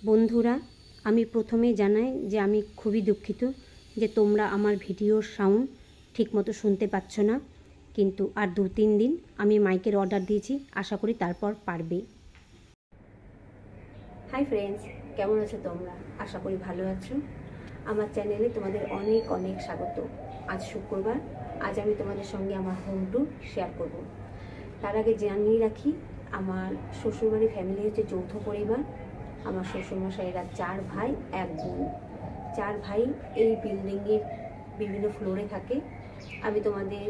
বন্ধুরা, আমি প্রথমে জানাই যে আমি খুবই দুঃখিত যে তোমরা আমার ভিডিওর সাউন্ড ঠিকমতো শুনতে পাচ্ছ না, কিন্তু আর 2-3 দিন আমি মাইকের অর্ডার দিয়েছি, আশা করি তারপর পারবে। হাই ফ্রেন্ডস, কেমন আছো তোমরা? আশা করি ভালো আছো। আমার চ্যানেলে তোমাদের অনেক অনেক স্বাগত। আজ শুক্রবার, আজ আমি তোমাদের সঙ্গে আমার হোম ট্যুর শেয়ার করব। তার আগে জানিয়ে রাখি, আমার শ্বশুরবাড়ির ফ্যামিলি হচ্ছে যৌথ পরিবার। আমার শ্বশুরমশাইরা 4 ভাই 1 বোন। 4 ভাই এই বিল্ডিংয়ের বিভিন্ন ফ্লোরে থাকে। আমি তোমাদের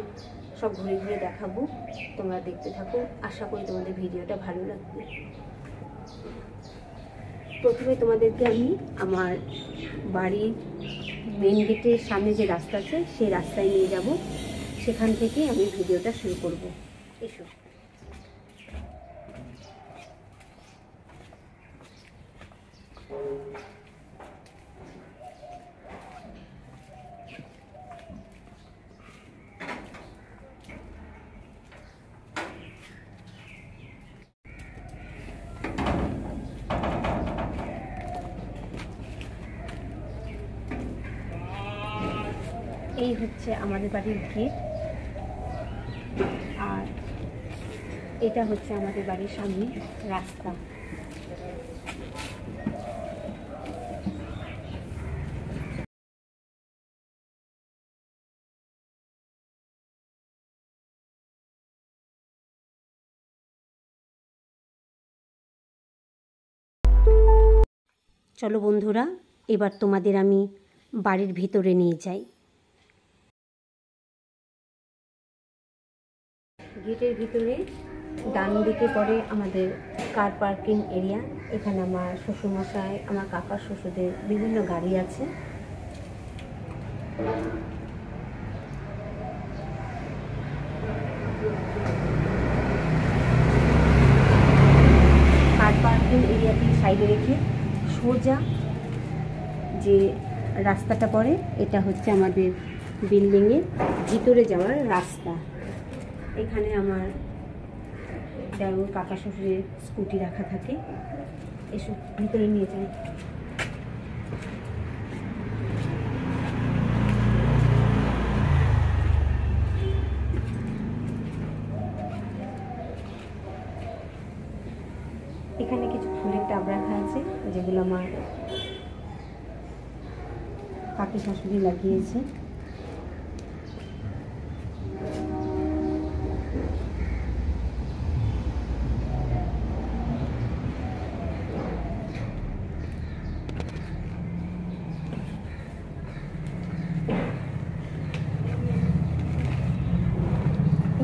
সব ঘুরে ঘুরে দেখাবো, তোমরা দেখতে থাকো। আশা করি তোমাদের ভিডিওটা ভালো লাগবে। প্রথমে তোমাদেরকে আমি আমার বাড়ির মেন গেটের সামনে যে রাস্তা আছে সেই রাস্তায় নিয়ে যাব, সেখান থেকে আমি ভিডিওটা শুরু করব। এসো। এই হচ্ছে আমাদের বাড়ির গেট, আর এটা হচ্ছে আমাদের বাড়ির সামনে রাস্তা। চলো বন্ধুরা, এবার তোমাদের আমি বাড়ির ভিতরে নিয়ে যাই। গেটের ভিতরে ডান দিকে পড়ে আমাদের কার পার্কিং এরিয়া। এখানে আমার শ্বশুরমশাই, আমার কাকা শ্বশুরদের বিভিন্ন গাড়ি আছে। কার পার্কিং এরিয়াটি সাইডে রেখে সোজা যে রাস্তাটা পড়ে, এটা হচ্ছে আমাদের বিল্ডিংয়ের ভিতরে যাওয়ার রাস্তা। এখানে আমার দেওর কাকা শ্বশুরের স্কুটি রাখা থাকে। এসব ভিতরে নিয়ে যাই। এখানে কিছু ফুলের টাব রাখা আছে, যেগুলো আমার কাকি শাশুড়ি লাগিয়েছে।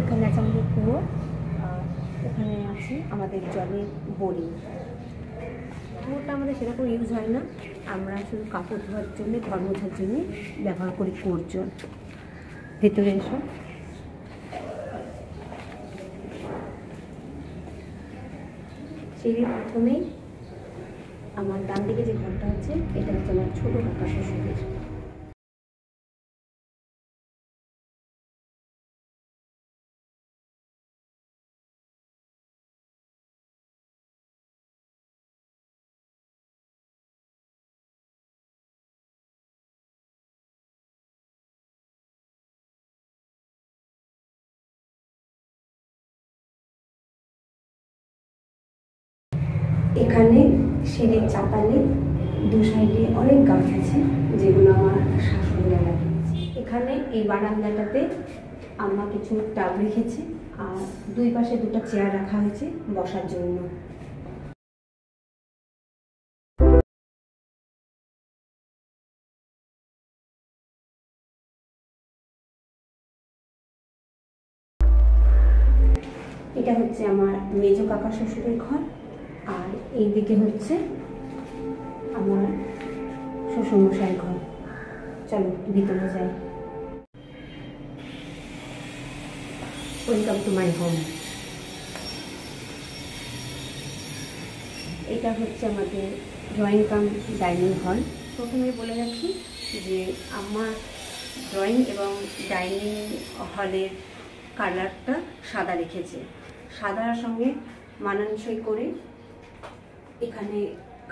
এখানে আছে আমাদের কুয়ো, আর এখানে আছে আমাদের জলের বোরিং। কুয়োটা আমাদের সেরকম ইউজ হয় না, আমরা শুধু কাপড় ধোয়ার জন্য, ঘর মোছার জন্য ব্যবহার করি কুয়োর জল। ভেতরে এসো। সিঁড়ির প্রথমেই আমার ডান দিকে যে ঘরটা আছে, এটা হচ্ছে আমার ছোট কাকা শ্বশুরের। এখানে সিঁড়ির চাতালে 2 সাইডে অনেক গাছ আছে, যেগুলো আমার শাশুড়িরা লাগিয়েছে। এখানে এই বারান্দাটাতে আম্মা কিছু টাব রেখেছে, আর 2 পাশে 2টা চেয়ার রাখা হয়েছে বসার জন্য। এটা হচ্ছে আমার মেজো কাকা শ্বশুরের ঘর, আর এই দিকে হচ্ছে আমার শ্বশুরমশাইয়ের ঘর। চলো ভিতরে যাই। Welcome to my home. এটা হচ্ছে আমাদের ড্রয়িং কাম ডাইনিং হল। প্রথমে বলে রাখি যে আমার ড্রয়িং এবং ডাইনিং হলের কালারটা সাদা রেখেছে। সাদার সঙ্গে মানানসই করে এখানে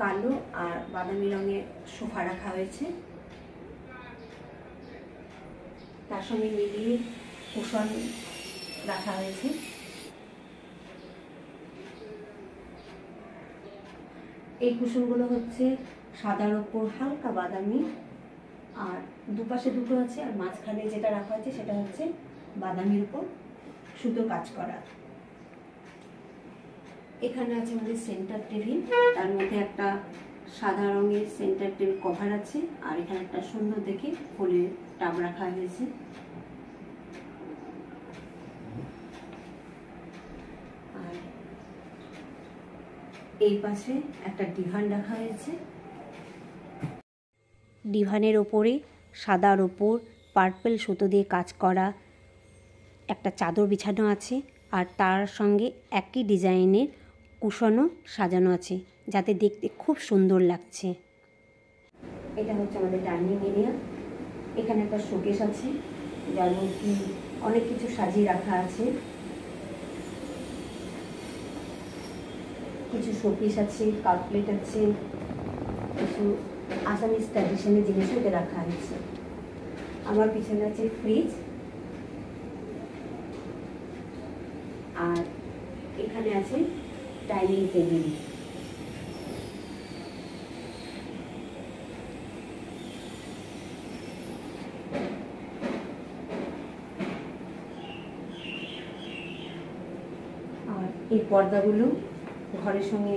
কালো আর বাদামি রঙের সোফা রাখা হয়েছে, তার সঙ্গে মিলিয়ে কুশন রাখা হয়েছে। এই কুশনগুলো হচ্ছে সাদার ওপর হালকা বাদামি, আর দুপাশে দুটো আছে, আর মাঝখানে যেটা রাখা হয়েছে সেটা হচ্ছে বাদামির উপর সুতো কাজ করা। এখানে আছে আমাদের সেন্টার টেবিল, তার মধ্যে একটা সাদা রঙের সেন্টার টেবিল কভার আছে, আর এখানে একটা সুন্দর দেখে ফুলের টাব রাখা হয়েছে। আর এই পাশে একটা ডিভান রাখা হয়েছে। ডিভানের ওপরে সাদার ওপর পার্পল সুতো দিয়ে কাজ করা একটা চাদর বিছানো আছে, আর তার সঙ্গে একই ডিজাইনের কুশনও সাজানো আছে, যাতে দেখতে খুব সুন্দর লাগছে। এটা হচ্ছে আমাদের ডাইনিং এরিয়া। এখানে একটা শোকেস আছে, যার মধ্যে অনেক কিছু সাজিয়ে রাখা আছে। কিছু শোপিস আছে, কাপ প্লেট আছে, কিছু আসামিজ ট্র্যাডিশনাল জিনিসও এতে রাখা হয়েছে। আমার পিছনে আছে ফ্রিজ, আর এখানে আছে ডাইনিং টেবিল। আর এই পর্দাগুলো ঘরের সঙ্গে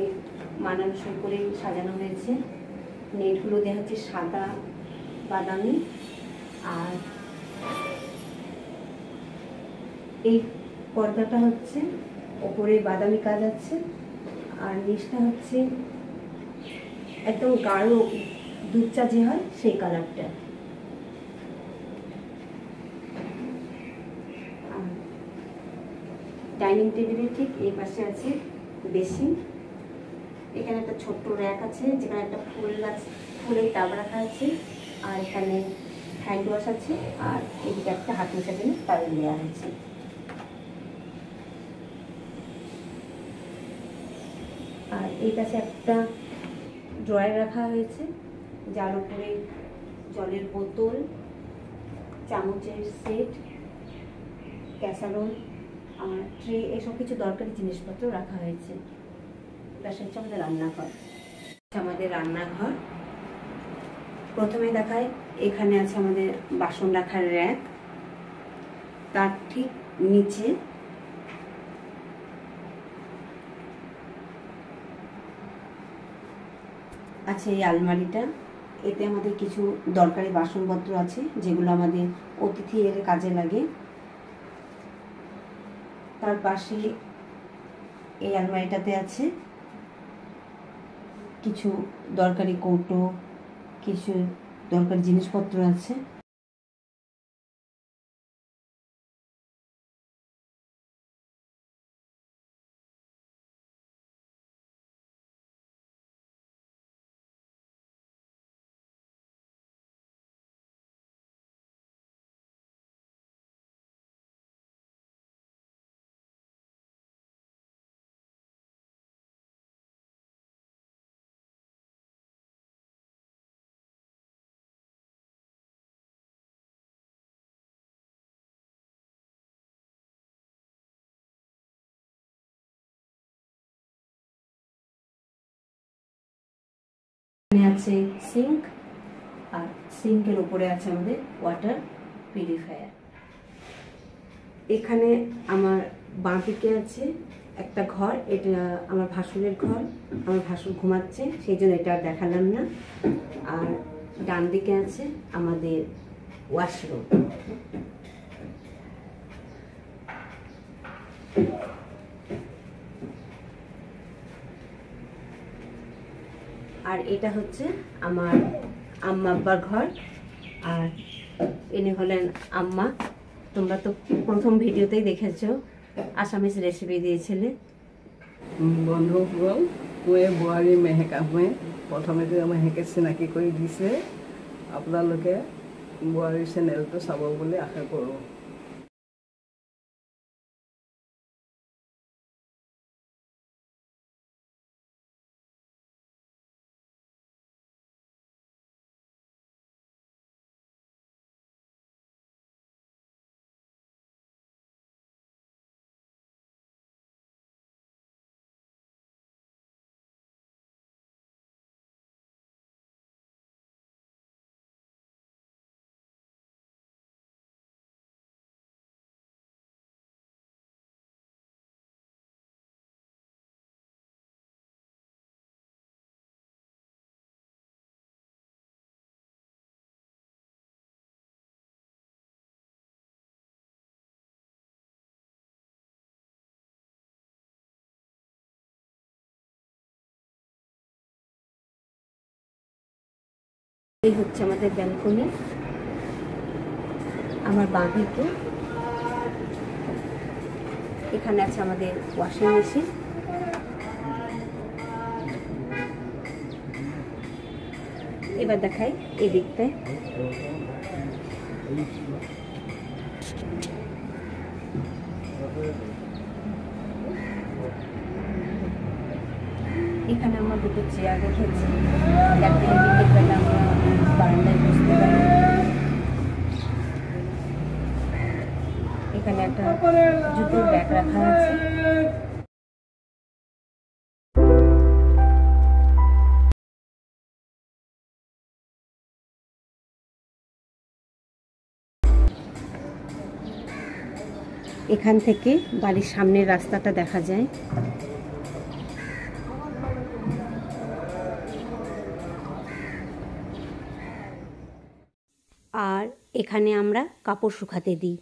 মানানসই করে সাজানো হয়েছে। নেটগুলো দেওয়া হচ্ছে সাদা বাদামি, আর এই পর্দাটা হচ্ছে ওপরে বাদামি কাজ আছে, আর নিচটা হচ্ছে একদম গাঢ় দুধ চা যে হয় সেই কালারটা। ডাইনিং টেবিলের ঠিক এই পাশে আছে বেসিন। এখানে একটা ছোট্ট র্যাক আছে, যেখানে একটা ফুলের টাব রাখা আছে, আর এখানে হ্যান্ড ওয়াশ আছে, আর এদিকে একটা হাত মোছার জন্য টাওয়েল দেওয়া হয়েছে। আর এই পাশে একটা ড্রয়ার রাখা হয়েছে, যার উপরে জলের বোতল, চামচের সেট, ক্যাসারোল আর ট্রে, এসব কিছু দরকারি জিনিসপত্র রাখা হয়েছে। এটা হচ্ছে আমাদের রান্নাঘর। আমাদের রান্নাঘর প্রথমে দেখায়, এখানে আছে আমাদের বাসন রাখার র্যাক, তার ঠিক নিচে আছে এই আলমারিটা। এতে আমাদের কিছু দরকারি বাসনপত্র আছে, যেগুলো আমাদের অতিথি এলে কাজে লাগে। তার পাশে এই আলমারিটাতে আছে কিছু দরকারি কৌটো, কিছু দরকারি জিনিসপত্র আছে। এখানে আছে সিঙ্ক, আর সিঙ্কের উপরে আছে আমাদের ওয়াটার পিউরিফায়ার। এখানে আমার বাঁ দিকে আছে একটা ঘর, এটা আমার ভাসুরের ঘর। আমার ভাসুর ঘুমাচ্ছে, সেই জন্য এটা আর দেখালাম না। আর ডান দিকে আছে আমাদের ওয়াশরুম। আর এটা হচ্ছে আমার আম্মা আব্বার ঘর, আর ইনি হলেন আম্মা। তোমরা তো প্রথম ভিডিওতেই দেখেছো, আসামিজ রেসিপি দিয়েছিলে। বন্ধুসকল, কোৱে বোৱাৰী মেহেকামে প্ৰথমতে মেহেকে চিনাকি কৰি দিছে। আপোনালোকে বোৱাৰীৰ চেনেলটো চাব বুলি আশা কৰোঁ। এই হচ্ছে আমাদের ব্যালকনি। আমার বাঁদিকে এখানে আছে আমাদের ওয়াশিং মেশিন। এবার দেখাই এই দিকটায়। এখানে আমরা দুটো চেয়ার রেখেছি যাতে বিকেলবেলা আমরা বারান্দায় বসতে পারি। এখানে একটা জুতোর ব্যাগ রাখা আছে। এখান থেকে বাড়ির সামনের রাস্তাটা দেখা যায়। আর এখানে আমরা কাপড় শুকাতে দিই।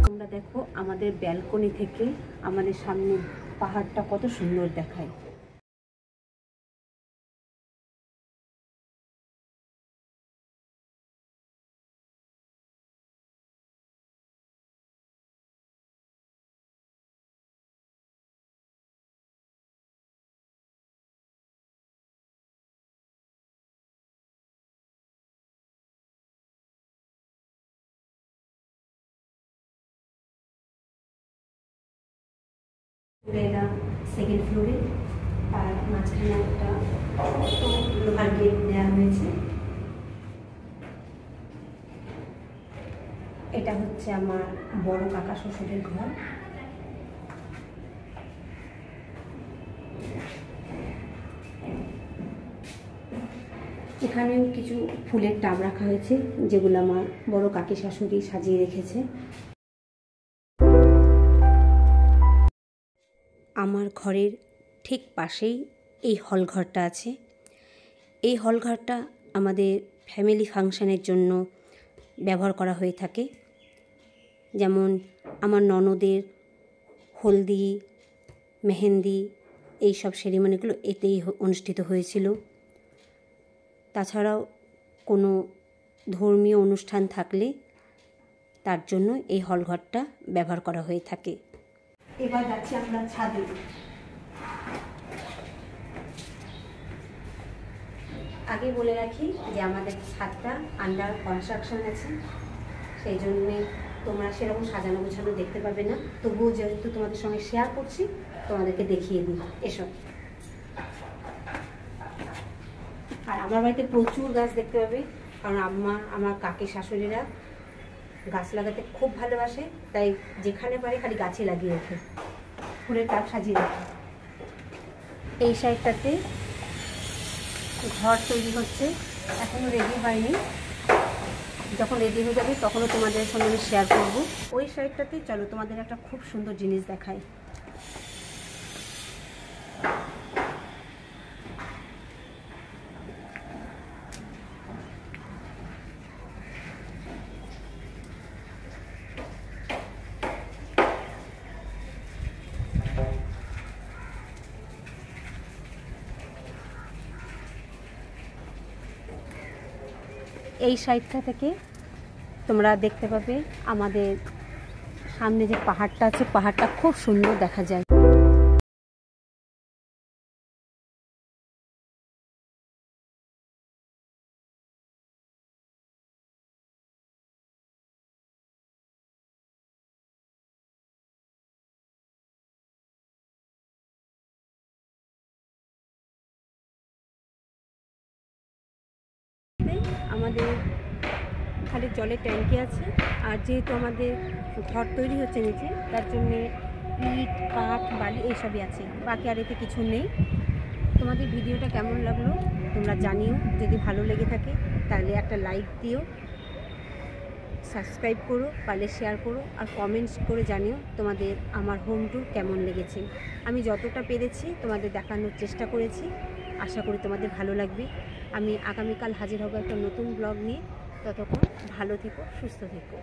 তোমরা দেখো আমাদের ব্যালকনি থেকে আমাদের সামনে পাহাড়টা কত সুন্দর দেখায়। এলাম সেকেন্ড ফ্লোরে, তার মাঝখানে একটা লোহার গেট দেওয়া হয়েছে। এটা হচ্ছে আমার বড় কাকা শ্বশুরের ঘর। এখানেও কিছু ফুলের টাব রাখা হয়েছে যেগুলো আমার বড় কাকি শাশুড়ি সাজিয়ে রেখেছে। আমার ঘরের ঠিক পাশেই এই হল ঘরটা আছে। এই হল ঘরটা আমাদের ফ্যামিলি ফাংশানের জন্য ব্যবহার করা হয়ে থাকে। যেমন আমার ননদের হলদি, মেহেন্দি এইসব সেরিমনিগুলো এতেই অনুষ্ঠিত হয়েছিল। তাছাড়াও কোনো ধর্মীয় অনুষ্ঠান থাকলে তার জন্য এই হল ঘরটা ব্যবহার করা হয়ে থাকে। এবার যাচ্ছি আমরা ছাদে। আগে বলে রাখি যে আমাদের ছাদটা আন্ডার কনস্ট্রাকশন আছে, সেই জন্যে তোমরা সেরকম সাজানো গোছানো দেখতে পাবে না। তবুও যেহেতু তোমাদের সঙ্গে শেয়ার করছি তোমাদেরকে দেখিয়ে দিই এসব। আর আমার বাড়িতে প্রচুর গাছ দেখতে পাবে, কারণ আমার কাকি শাশুড়িরা গাছ লাগাতে খুব ভালোবাসে, তাই যেখানে পারে খালি গাছই লাগিয়ে রাখে, ফুলের টাব সাজিয়ে রাখে। এই সাইডটাতে ঘর তৈরি হচ্ছে, এখনও রেডি হয়নি। যখন রেডি হয়ে যাবে তখনও তোমাদের সঙ্গে আমি শেয়ার করবো। ওই সাইডটাতে চলো তোমাদের একটা খুব সুন্দর জিনিস দেখাই। এই সাইডটা থেকে তোমরা দেখতে পাবে আমাদের সামনে যে পাহাড়টা আছে, পাহাড়টা খুব সুন্দর দেখা যায়। আমাদের খালি জলের ট্যাঙ্কি আছে, আর যেহেতু আমাদের ঘর তৈরি হচ্ছে নিচে, তার জন্যে ইট, কাঠ, বালি এইসবই আছে, বাকি আর এতে কিছু নেই। তোমাদের ভিডিওটা কেমন লাগলো তোমরা জানিও। যদি ভালো লেগে থাকে তাহলে একটা লাইক দিও, সাবস্ক্রাইব করো, পারলে শেয়ার করো, আর কমেন্টস করে জানিও তোমাদের আমার হোম ট্যুর কেমন লেগেছে। আমি যতটা পেরেছি তোমাদের দেখানোর চেষ্টা করেছি, আশা করি তোমাদের ভালো লাগবে। আমি আগামীকাল হাজির হব একটা নতুন ব্লগ নিয়ে। ততক্ষণ ভালো থেকো, সুস্থ থেকো।